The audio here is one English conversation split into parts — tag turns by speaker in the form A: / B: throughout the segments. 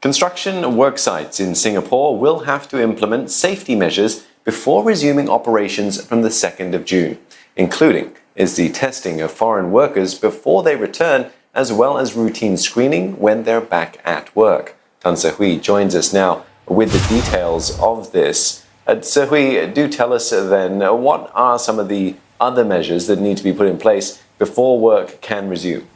A: Construction work sites in Singapore will have to implement safety measures before resuming operations from the 2nd of June, including the testing of foreign workers before they return, as well as routine screening when they're back at work. Tan Se-hui joins us now with the details of this. Se-hui, do tell us then, what are some of the other measures that need to be put in place before work can resume?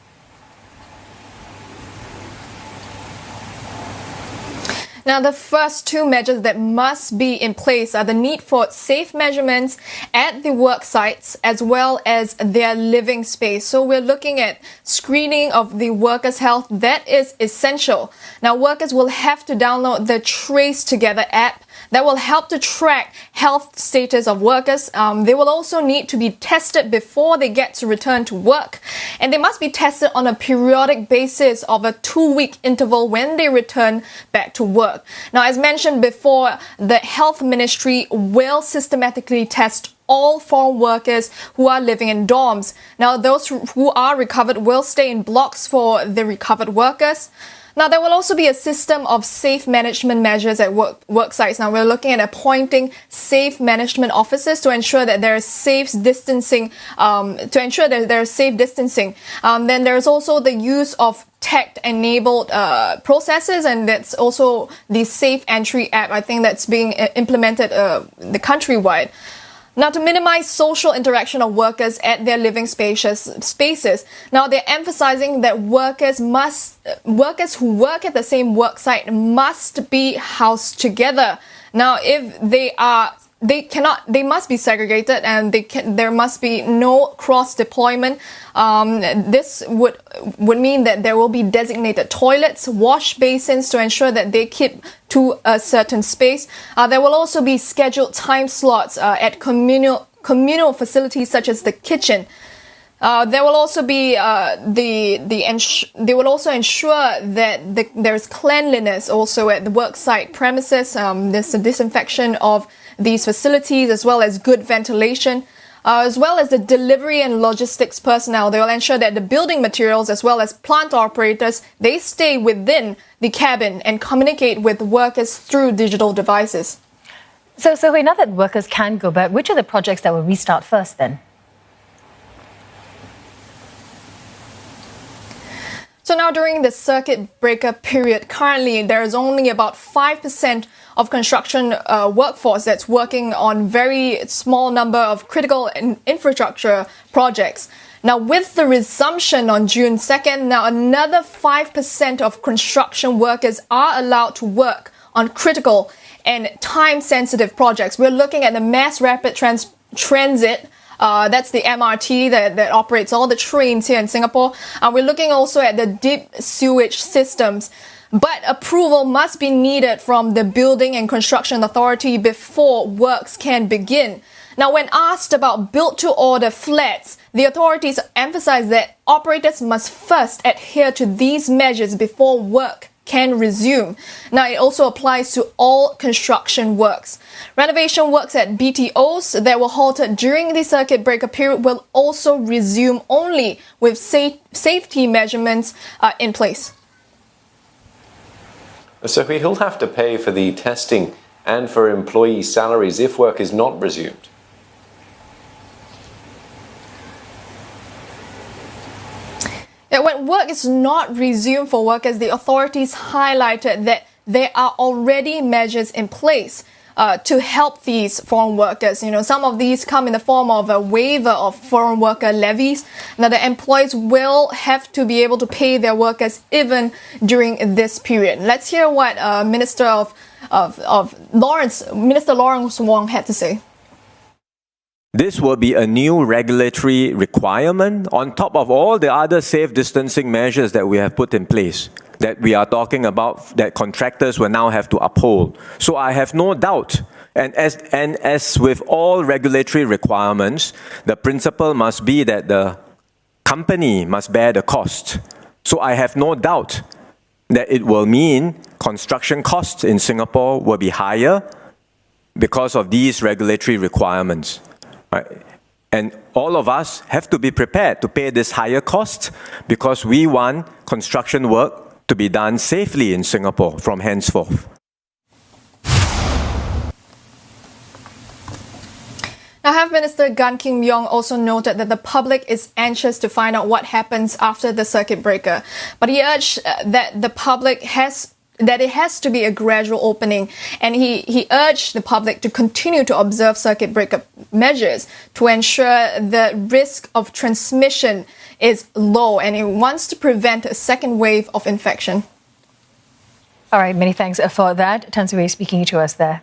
B: Now, the first two measures that must be in place are the need for safe measurements at the work sites as well as their living space. So we're looking at screening of the workers' health. That is essential. Now, workers will have to download the Trace Together app that will help to track health status of workers. They will also need to be tested before they get to return to work. And they must be tested on a periodic basis of a 2-week interval when they return back to work. Now, as mentioned before, the Health Ministry will systematically test all foreign workers who are living in dorms. Now, those who are recovered will stay in blocks for the recovered workers. Now, there will also be a system of safe management measures at work sites. Now, we're looking at appointing safe management officers to ensure that there is safe distancing. Then there's also the use of tech-enabled processes, and that's also the Safe Entry app. I think that's being implemented the countrywide. Now, to minimize social interaction of workers at their living spaces, now they're emphasizing that workers who work at the same work site must be housed together. Now, if they must be segregated, and there must be no cross deployment. This would mean that there will be designated toilets, wash basins to ensure that they keep to a certain space. There will also be scheduled time slots at communal facilities such as the kitchen. There will also be they will also ensure that there's cleanliness also at the work site premises. There's a disinfection of these facilities, as well as good ventilation, as well as the delivery and logistics personnel. They will ensure that the building materials, as well as plant operators, they stay within the cabin and communicate with workers through digital devices.
C: So now that workers can go back, which are the projects that will restart first then?
B: So now, during the circuit breaker period, currently there is only about 5% of construction workforce that's working on very small number of critical infrastructure projects. Now, with the resumption on June 2nd, now another 5% of construction workers are allowed to work on critical and time-sensitive projects. We're looking at the mass rapid transit. That's the MRT that operates all the trains here in Singapore. We're looking also at the deep sewage systems. But approval must be needed from the Building and Construction Authority before works can begin. Now, when asked about built-to-order flats, the authorities emphasize that operators must first adhere to these measures before work can resume. Now, it also applies to all construction works. Renovation works at BTOs that were halted during the circuit breaker period will also resume only with safety measurements in place.
A: So he'll have to pay for the testing and for employee salaries if work is not resumed.
B: When work is not resumed for workers, the authorities highlighted that there are already measures in place to help these foreign workers. You know, some of these come in the form of a waiver of foreign worker levies. Now, the employees will have to be able to pay their workers even during this period. Let's hear what Minister Lawrence Wong had to say.
D: This will be a new regulatory requirement on top of all the other safe distancing measures that we have put in place, that we are talking about, that contractors will now have to uphold. So I have no doubt, and as with all regulatory requirements, the principle must be that the company must bear the cost. So I have no doubt that it will mean construction costs in Singapore will be higher because of these regulatory requirements. Right? And all of us have to be prepared to pay this higher cost because we want construction work to be done safely in Singapore from henceforth.
B: Now, Health Minister Gan Kim Yong also noted that the public is anxious to find out what happens after the circuit breaker. But he urged that it has to be a gradual opening, and he urged the public to continue to observe circuit breaker measures to ensure the risk of transmission is low, and he wants to prevent a second wave of infection.
C: All right, many thanks for that. Tan Sri speaking to us there.